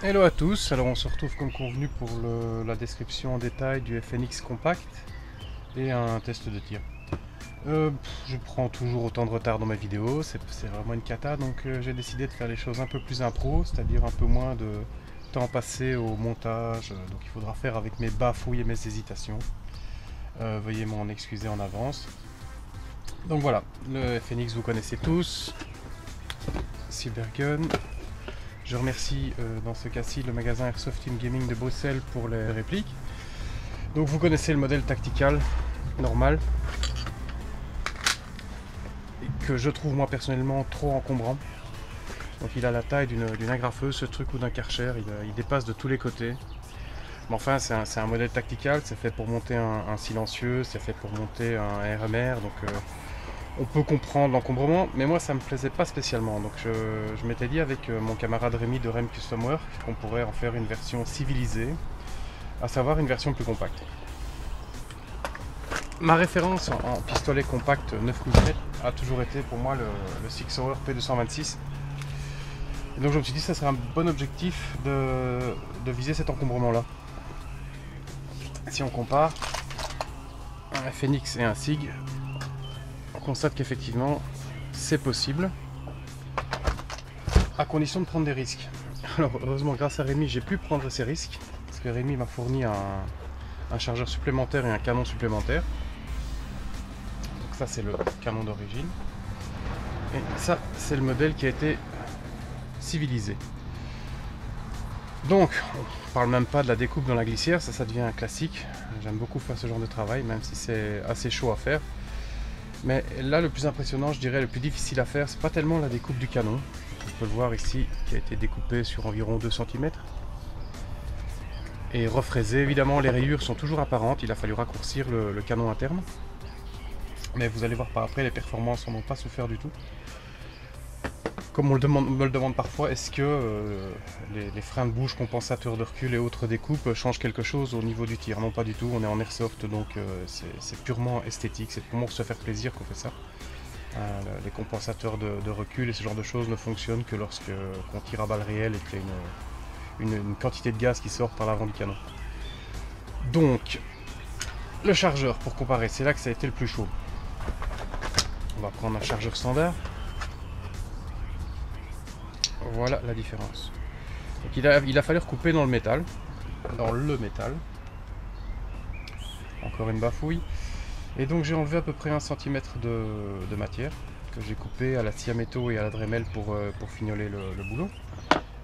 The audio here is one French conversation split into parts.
Hello à tous, alors on se retrouve comme convenu pour la description en détail du FNX Compact et un test de tir. Je prends toujours autant de retard dans mes vidéos, c'est vraiment une cata, donc j'ai décidé de faire les choses un peu plus impro, c'est-à-dire un peu moins de temps passé au montage, donc il faudra faire avec mes bafouilles et mes hésitations. Veuillez m'en excuser en avance. Donc voilà, le FNX vous connaissez tous, Cybergun. Je remercie dans ce cas-ci le magasin Airsoft Team Gaming de Bruxelles pour les répliques. Donc vous connaissez le modèle tactical normal que je trouve moi personnellement trop encombrant. Donc il a la taille d'une agrafeuse ce truc ou d'un Karcher, il dépasse de tous les côtés. Mais enfin c'est un modèle tactical, c'est fait pour monter un silencieux, c'est fait pour monter un RMR, donc on peut comprendre l'encombrement, mais moi ça me plaisait pas spécialement. Donc je m'étais dit avec mon camarade Rémi de Rem Custom Work qu'on pourrait en faire une version civilisée, à savoir une version plus compacte. Ma référence en pistolet compact 9 mm a toujours été pour moi le Sig Sauer P226. Et donc je me suis dit que ça serait un bon objectif de viser cet encombrement là. Si on compare un FNX et un SIG, on constate qu'effectivement c'est possible, à condition de prendre des risques. Alors heureusement grâce à Rémi j'ai pu prendre ces risques, parce que Rémi m'a fourni un chargeur supplémentaire et un canon supplémentaire. Donc ça c'est le canon d'origine. Et ça c'est le modèle qui a été civilisé. Donc on parle même pas de la découpe dans la glissière, ça devient un classique. J'aime beaucoup faire ce genre de travail, même si c'est assez chaud à faire. Mais là le plus impressionnant, je dirais le plus difficile à faire, c'est pas tellement la découpe du canon. On peut le voir ici, qui a été découpé sur environ 2 cm. Et refraisé, évidemment les rayures sont toujours apparentes, il a fallu raccourcir le canon interne. Mais vous allez voir par après, les performances n'en ont pas souffert du tout. Comme me le demande parfois, est-ce que les freins de bouche, compensateurs de recul et autres découpes changent quelque chose au niveau du tir? Non, pas du tout, on est en airsoft, donc c'est purement esthétique, c'est purement pour se faire plaisir qu'on fait ça. Les compensateurs de recul et ce genre de choses ne fonctionnent que lorsqu'on tire à balles réelles et qu'il y a une quantité de gaz qui sort par l'avant du canon. Donc, le chargeur, pour comparer, c'est là que ça a été le plus chaud. On va prendre un chargeur standard. Voilà la différence. Donc il a fallu recouper dans le métal. Encore une bafouille. Et donc j'ai enlevé à peu près 1 cm de matière que j'ai coupé à la scie à métaux et à la Dremel pour fignoler le boulot.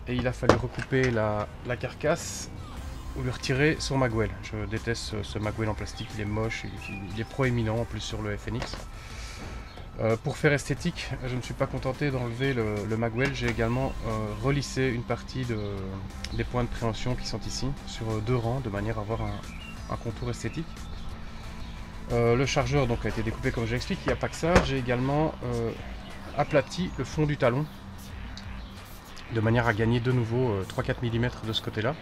Et il a fallu recouper la carcasse ou lui retirer son magwell. Je déteste ce magwell en plastique, il est moche, il est proéminent en plus sur le FNX. Pour faire esthétique, je ne suis pas contenté d'enlever le magwell, j'ai également relissé une partie des points de préhension qui sont ici, sur 2 rangs, de manière à avoir un contour esthétique. Le chargeur donc a été découpé comme je l'explique, il n'y a pas que ça, j'ai également aplati le fond du talon, de manière à gagner de nouveau 3-4 mm de ce côté-là.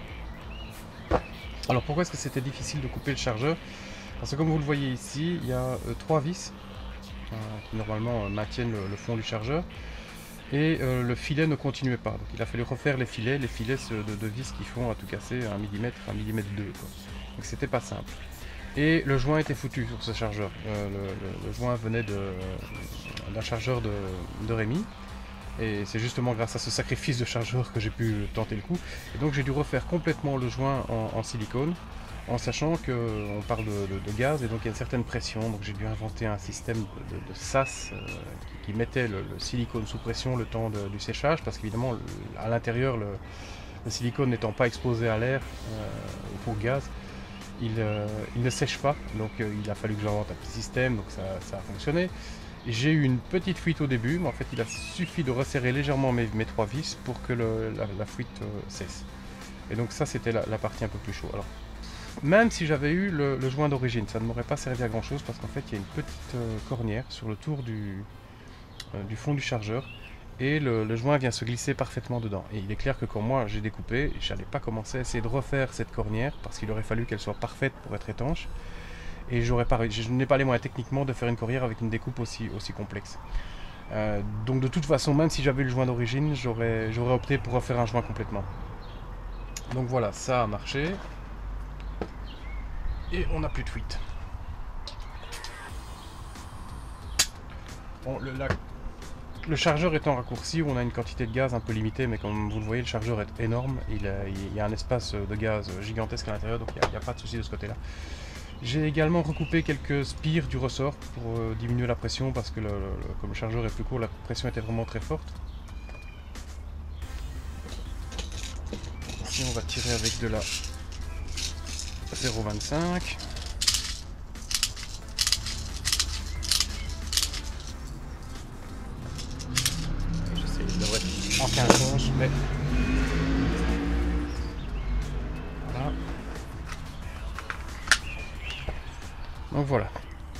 Alors pourquoi est-ce que c'était difficile de couper le chargeur? Parce que comme vous le voyez ici, il y a 3 vis qui normalement maintiennent le fond du chargeur et le filet ne continuait pas, donc il a fallu refaire les filets de vis qui font à tout casser 1 mm, 1 mm 2 quoi. Donc c'était pas simple et le joint était foutu sur ce chargeur. Le joint venait d'un chargeur de Rémi et c'est justement grâce à ce sacrifice de chargeur que j'ai pu tenter le coup, et donc j'ai dû refaire complètement le joint en silicone, en sachant qu'on parle de gaz et donc il y a une certaine pression, donc j'ai dû inventer un système de sas qui mettait le silicone sous pression le temps du séchage, parce qu'évidemment à l'intérieur le silicone n'étant pas exposé à l'air ou au gaz, il ne sèche pas, donc il a fallu que j'invente un petit système, donc ça a fonctionné. J'ai eu une petite fuite au début, mais en fait il a suffi de resserrer légèrement mes 3 vis pour que la fuite cesse. Et donc ça c'était la partie un peu plus chaude. Alors, même si j'avais eu le joint d'origine, ça ne m'aurait pas servi à grand chose parce qu'en fait il y a une petite cornière sur le tour du fond du chargeur et le joint vient se glisser parfaitement dedans. Et il est clair que quand moi j'ai découpé, je n'allais pas commencer à essayer de refaire cette cornière parce qu'il aurait fallu qu'elle soit parfaite pour être étanche. Et je n'ai pas les moyens techniquement de faire une cornière avec une découpe aussi complexe. Donc de toute façon, même si j'avais eu le joint d'origine, j'aurais opté pour refaire un joint complètement. Donc voilà, ça a marché. Et on n'a plus de fuite. Bon, le chargeur étant raccourci, on a une quantité de gaz un peu limitée, mais comme vous le voyez, le chargeur est énorme. Il y a un espace de gaz gigantesque à l'intérieur, donc il n'y a pas de souci de ce côté-là. J'ai également recoupé quelques spires du ressort pour diminuer la pression, parce que comme le chargeur est plus court, la pression était vraiment très forte. Ici, on va tirer avec de la 0,25. En 15 onces, mais voilà. Donc voilà,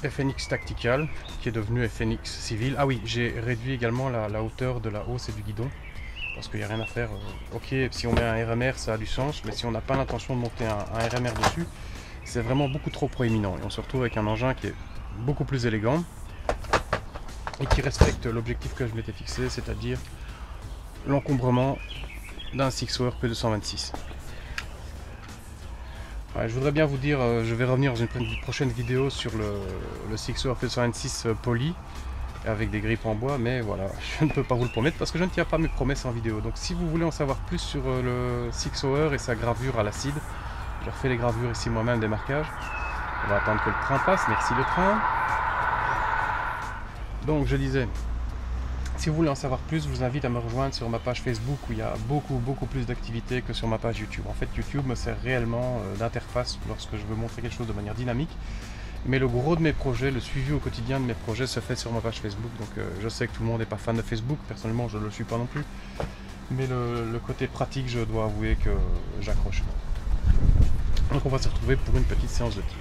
FNX Tactical qui est devenu FNX Civil. Ah oui, j'ai réduit également la hauteur de la hausse et du guidon parce qu'il n'y a rien à faire. Ok, si on met un RMR ça a du sens, mais si on n'a pas l'intention de monter un RMR dessus, c'est vraiment beaucoup trop proéminent et on se retrouve avec un engin qui est beaucoup plus élégant et qui respecte l'objectif que je m'étais fixé, c'est-à-dire l'encombrement d'un Six-Hour P226. Ouais, je voudrais bien vous dire, je vais revenir dans une prochaine vidéo sur le Six-Hour P226 Poly avec des grippes en bois, mais voilà, je ne peux pas vous le promettre parce que je ne tiens pas mes promesses en vidéo. Donc si vous voulez en savoir plus sur le Six-Hour et sa gravure à l'acide, j'ai refait les gravures ici moi-même des marquages. On va attendre que le train passe, merci le train. Donc je disais, si vous voulez en savoir plus, je vous invite à me rejoindre sur ma page Facebook où il y a beaucoup plus d'activités que sur ma page YouTube. En fait, YouTube me sert réellement d'interface lorsque je veux montrer quelque chose de manière dynamique. Mais le gros de mes projets, le suivi au quotidien de mes projets se fait sur ma page Facebook. Donc je sais que tout le monde n'est pas fan de Facebook, personnellement je ne le suis pas non plus. Mais le côté pratique, je dois avouer que j'accroche. Donc on va se retrouver pour une petite séance de tir.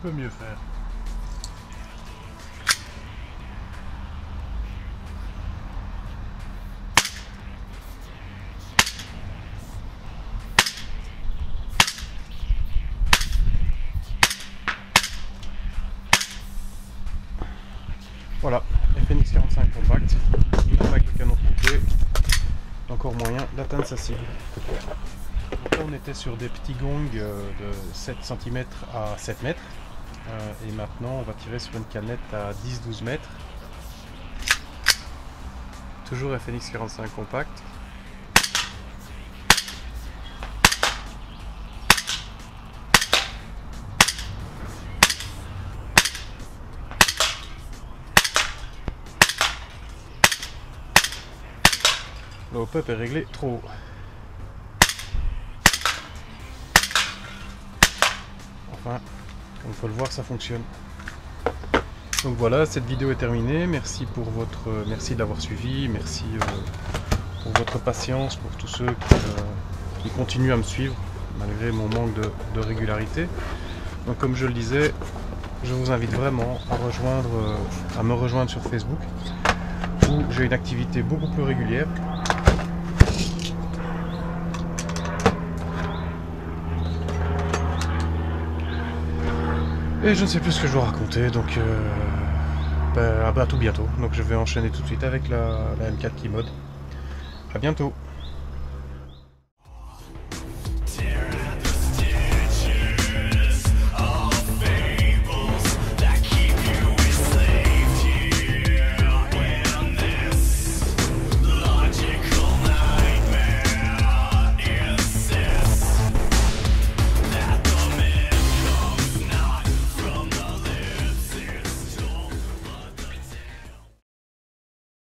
Peut mieux faire. Voilà, FNX 45 compact, même avec le canon coupé, encore moyen d'atteindre sa cible. Donc là on était sur des petits gongs de 7 cm à 7 mètres. Et maintenant on va tirer sur une canette à 10-12 mètres. Toujours FNX 45 compact. Le hop-up est réglé trop haut. Enfin, comme on peut le voir, ça fonctionne. Donc voilà, cette vidéo est terminée. Merci merci d'avoir suivi. Merci pour votre patience, pour tous ceux qui continuent à me suivre malgré mon manque de régularité. Donc comme je le disais, je vous invite vraiment à me rejoindre sur Facebook où j'ai une activité beaucoup plus régulière. Et je ne sais plus ce que je dois raconter, donc à tout bientôt. Donc je vais enchaîner tout de suite avec la M4 qui mode. À bientôt.